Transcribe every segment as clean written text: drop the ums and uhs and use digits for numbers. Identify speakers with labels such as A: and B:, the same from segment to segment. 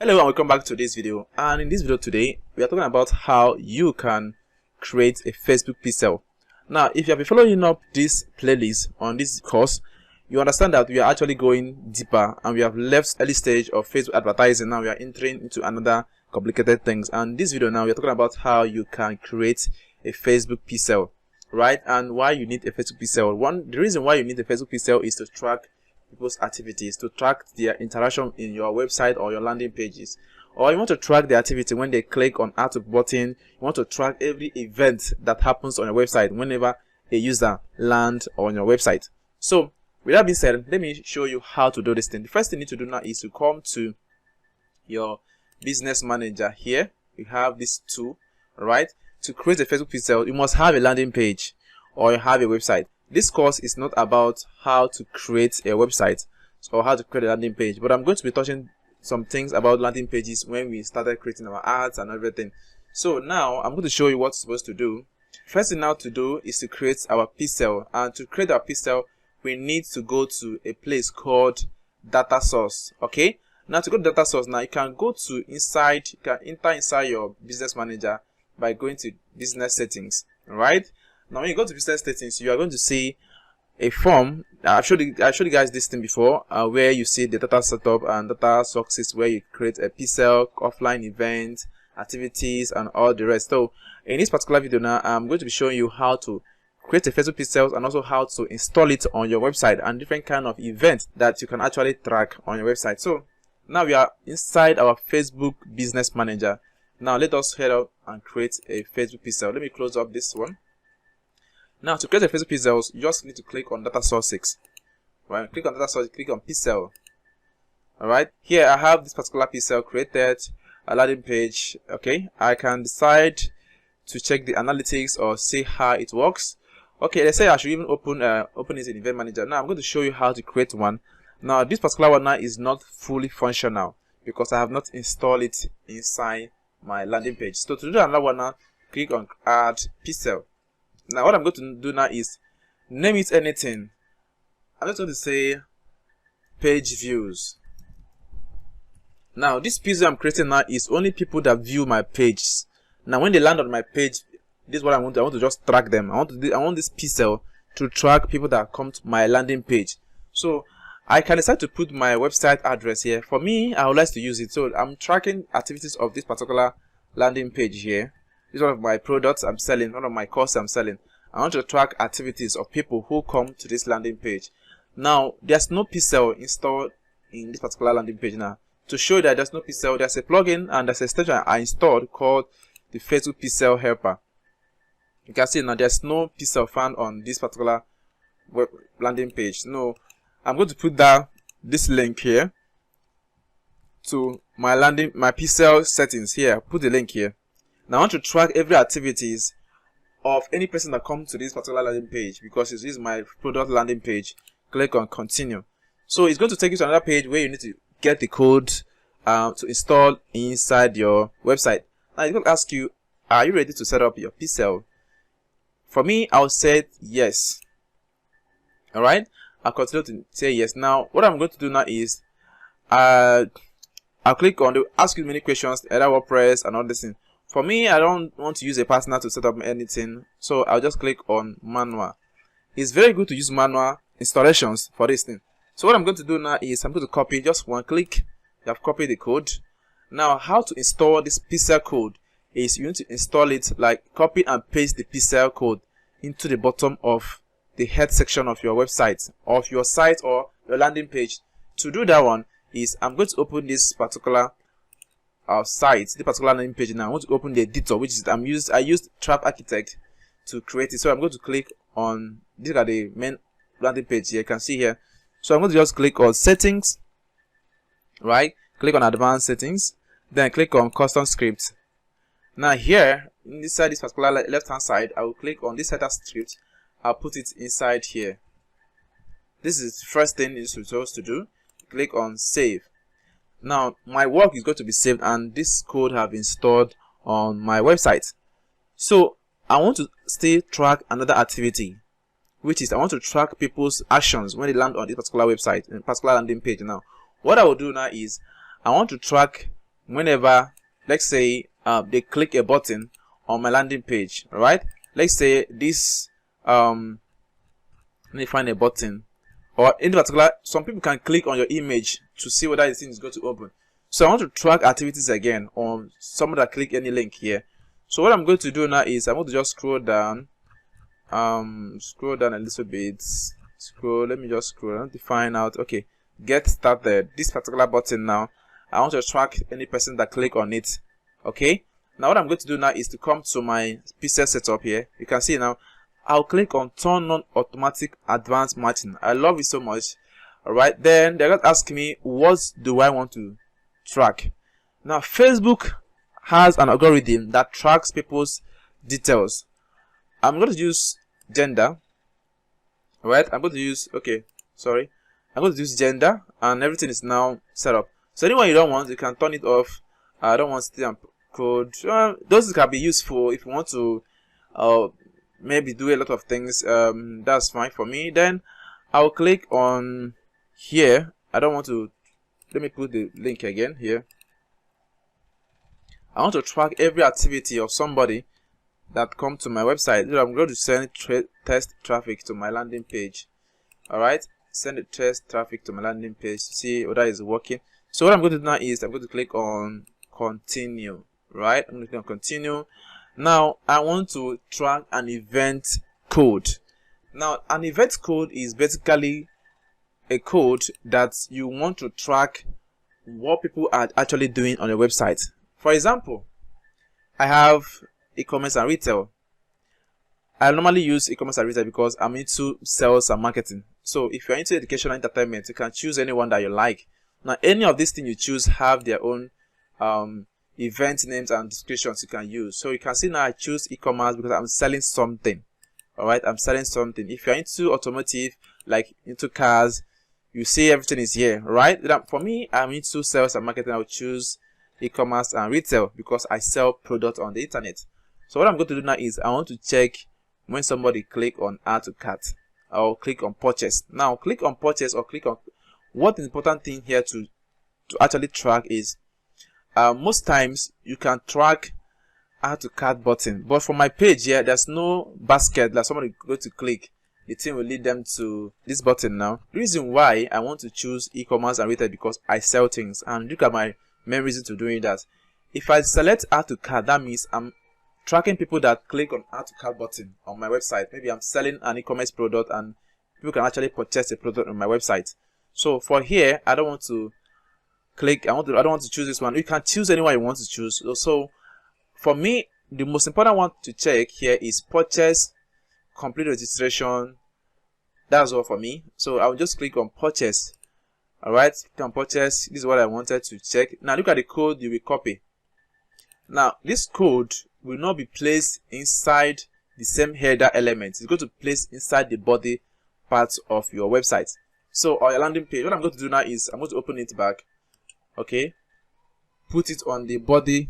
A: Hello and welcome back to this video. And in this video today, we are talking about how you can create a Facebook pixel. Now, if you have been following up this playlist on this course, you understand that we are actually going deeper and we have left early stage of Facebook advertising. Now we are entering into another complicated things. And this video now, we are talking about how you can create a Facebook pixel, right? And why you need a Facebook pixel. The reason why you need a Facebook pixel is to track people's activities, to track their interaction in your website or your landing pages, or you want to track the activity when they click on add to button. You want to track every event that happens on your website whenever a user lands on your website. So with that being said, let me show you how to do this thing. The first thing you need to do now is to come to your business manager. Here you have this tool, right? To create a Facebook pixel, you must have a landing page or you have a website. This course is not about how to create a website or how to create a landing page, but I'm going to be touching some things about landing pages when we started creating our ads and everything. So now I'm going to show you what you're supposed to do. First thing now to do is to create our pixel, and to create our pixel we need to go to a place called data source. Okay, now to go to data source, now you can go to inside, you can enter inside your business manager by going to business settings. All right, now when you go to business settings, you are going to see a form. I showed you guys this thing before, where you see the data setup and data sources, where you create a pixel, offline event, activities, and all the rest. So in this particular video now, I'm going to be showing you how to create a Facebook pixel and also how to install it on your website and different kind of events that you can actually track on your website. So now we are inside our Facebook business manager. Now let us head up and create a Facebook pixel. Let me close up this one. Now to create a Facebook pixel, you just need to click on data sources. Right, click on data source, click on pixel. Alright, here I have this particular pixel created, a landing page. Okay, I can decide to check the analytics or see how it works. Okay, let's say I should even open it in Event Manager. Now I'm going to show you how to create one. Now this particular one now is not fully functional because I have not installed it inside my landing page. So to do another one now, click on Add Pixel. Now what I'm going to do now is name it anything. I'm just going to say page views. Now this pixel I'm creating now is only people that view my pages. Now when they land on my page, this is what I want to do. I want to just track them. I want this pixel to track people that come to my landing page. So I can decide to put my website address here. For me, I would like to use it. So I'm tracking activities of this particular landing page here. This is one of my products I'm selling, one of my courses I'm selling. I want to track activities of people who come to this landing page. Now, there's no pixel installed in this particular landing page now. To show that there's no pixel, there's a plugin and there's a extension I installed called the Facebook Pixel Helper. You can see now there's no pixel found on this particular web landing page. No, I'm going to put this link here to my pixel settings here. Put the link here. Now I want to track every activities of any person that comes to this particular landing page because this is my product landing page. Click on continue. So it's going to take you to another page where you need to get the code to install inside your website. Now it's going to ask you, are you ready to set up your pixel? For me, I'll say yes. Alright, I'll continue to say yes. Now what I'm going to do now is I'll click on ask you many questions, either WordPress and all this thing. For me, I don't want to use a partner to set up anything, so I'll just click on manual. It's very good to use manual installations for this thing. So what I'm going to do now is I'm going to copy just one click. You have copied the code. Now how to install this pixel code is you need to install it, like copy and paste the pixel code into the bottom of the head section of your website, of your site or your landing page. To do that one is I'm going to open this particular site, the particular landing page. Now I want to open the editor, which is I used Trap Architect to create it. So I'm going to click on, these are the main landing page here, you can see here. So I'm going to just click on settings, right? Click on advanced settings, then click on custom script. Now here inside this particular left hand side, I will click on this header script. I'll put it inside here. This is the first thing you're supposed to do. Click on save. Now my work is going to be saved and this code have been stored on my website. So I want to still track another activity, which is I want to track people's actions when they land on this particular website and particular landing page. Now what I will do now is I want to track whenever, let's say, they click a button on my landing page. All right, let's say this let me find a button, or in particular, some people can click on your image to see whether the thing is going to open. So I want to track activities again on someone that click any link here. So what I'm going to do now is I'm going to just scroll down a little bit. Let me just scroll. I want to find out, okay, get started. This particular button now, I want to track any person that click on it. Okay, now what I'm going to do now is to come to my pixel setup here. You can see now I'll click on turn on automatic advanced matching. I love it so much. All right, then they're going to ask me, what do I want to track? Now Facebook has an algorithm that tracks people's details. I'm going to use gender. All right, I'm going to use gender, and everything is now set up. So anyone you don't want, you can turn it off. I don't want stamp code. Those can be useful if you want to maybe do a lot of things. That's fine for me. Then I'll click on here. I don't want to. Let me put the link again here. I want to track every activity of somebody that come to my website. I'm going to send test traffic to my landing page. All right, send the test traffic to my landing page to see whether it's working. So what I'm going to do now is I'm going to click on continue. Right, I'm going to click on continue. Now I want to track an event code. Now an event code is basically a code that you want to track what people are actually doing on your website. For example, I have e-commerce and retail. I normally use e-commerce and retail because I'm into sales and marketing. So if you're into education and entertainment, you can choose any one that you like. Now any of these things you choose have their own event names and descriptions you can use. So you can see now I choose e-commerce because I'm selling something. All right, I'm selling something. If you're into automotive, like into cars, you see everything is here, right? For me, I'm into sales and marketing. I will choose e-commerce and retail because I sell products on the internet. So what I'm going to do now is I want to check when somebody click on add to cart or click on purchase. Now click on purchase or click on what the important thing here to actually track is most times you can track add to cart button, but for my page here there's no basket that somebody go to click. The thing will lead them to this button. Now the reason why I want to choose e-commerce and retail because I sell things, and look at my main reason to doing that. If I select add to cart, that means I'm tracking people that click on add to cart button on my website. Maybe I'm selling an e-commerce product and people can actually purchase a product on my website. So for here, I don't want to click. I don't want to choose this one. You can choose anyone you want to choose. So for me, the most important one to check here is purchase, complete registration. That's all for me. So I'll just click on purchase. All right, click on purchase. This is what I wanted to check. Now look at the code you will copy. Now this code will not be placed inside the same header element. It's going to place inside the body part of your website. So on your landing page, what I'm going to do now is I'm going to open it back. Okay, put it on the body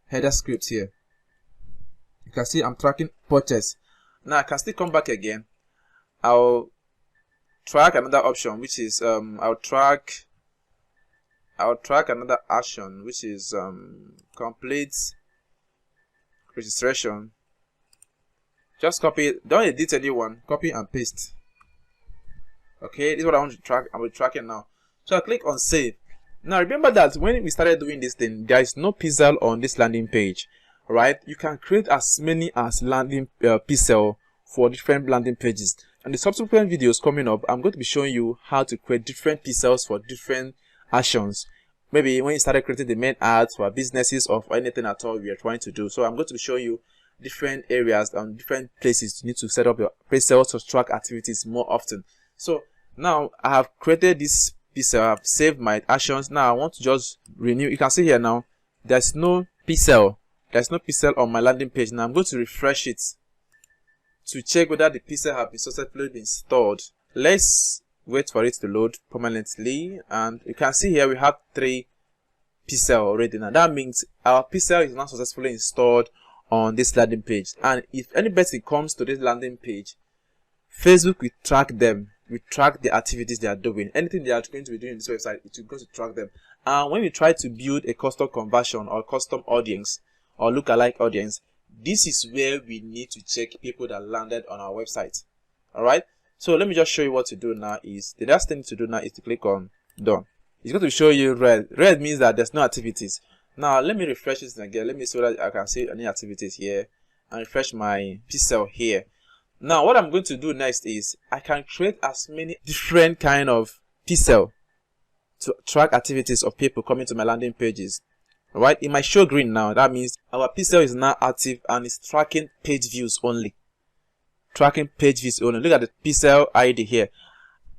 A: header script here. You can see I'm tracking purchase. Now I can still come back again. I'll track another option, which is I'll track another action, which is complete registration. Just copy it. Don't edit anyone. Copy and paste. Okay, this is what I want to track. I will track it now. So I click on save. Now remember that when we started doing this thing, there is no pixel on this landing page, right? You can create as many as landing pixel for different landing pages. And the subsequent videos coming up, I'm going to be showing you how to create different pixels for different actions. Maybe when you started creating the main ads for businesses or for anything at all we are trying to do. So I'm going to be showing you different areas and different places you need to set up your pixels to track activities more often. So now I have created this pixel, I have saved my actions. Now I want to just renew. You can see here now there's no pixel. There's no pixel on my landing page. Now I'm going to refresh it to check whether the pixel have been successfully been stored. Let's wait for it to load permanently, and you can see here we have 3 pixel already. Now that means our pixel is now successfully installed on this landing page, and if anybody comes to this landing page, Facebook will track them. we track the activities they are doing. Anything they are going to be doing in this website, it will go to track them. And when we try to build a custom conversion or custom audience or lookalike audience, this is where we need to check people that landed on our website. All right. So let me just show you what to do now. Is the last thing to do now is to click on done. It's going to show you red. Red means that there's no activities. Now let me refresh this again. Let me see that I can see any activities here and refresh my pixel here. Now what I'm going to do next is I can create as many different kind of pixel to track activities of people coming to my landing pages. All right, it might show green now. That means our pixel is now active and it's tracking page views only. Tracking page views only. Look at the pixel ID here.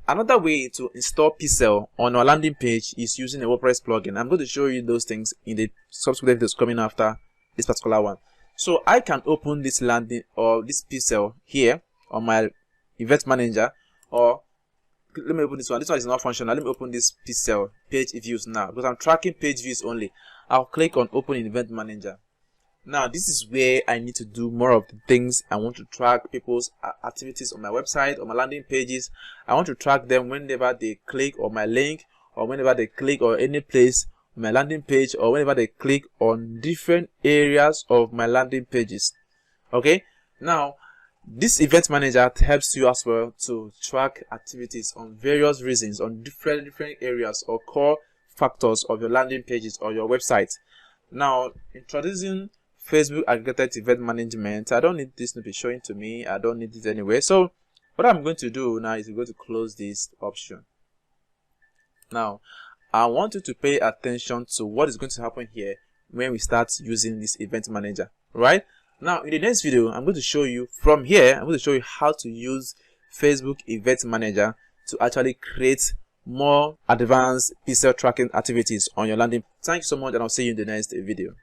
A: Another way to install pixel on our landing page is using a WordPress plugin. I'm going to show you those things in the subsequent videos coming after this particular one. So I can open this landing or this pixel here on my event manager, or let me open this one. This one is not functional. Let me open this pixel page views now because I'm tracking page views only. I'll click on open in event manager. Now this is where I need to do more of the things. I want to track people's activities on my website, on my landing pages. I want to track them whenever they click on my link, or whenever they click on any place on my landing page, or whenever they click on different areas of my landing pages. Okay, now this event manager helps you as well to track activities on various reasons, on different areas or core factors of your landing pages or your website. Now introducing Facebook aggregated event management. I don't need this to be showing to me. I don't need it anyway. So what I'm going to do now is I'm going to close this option. Now I want you to pay attention to what is going to happen here when we start using this event manager. Right now in the next video, I'm going to show you from here. I'm going to show you how to use Facebook event manager to actually create more advanced pixel tracking activities on your landing. Thank you so much, and I'll see you in the next video.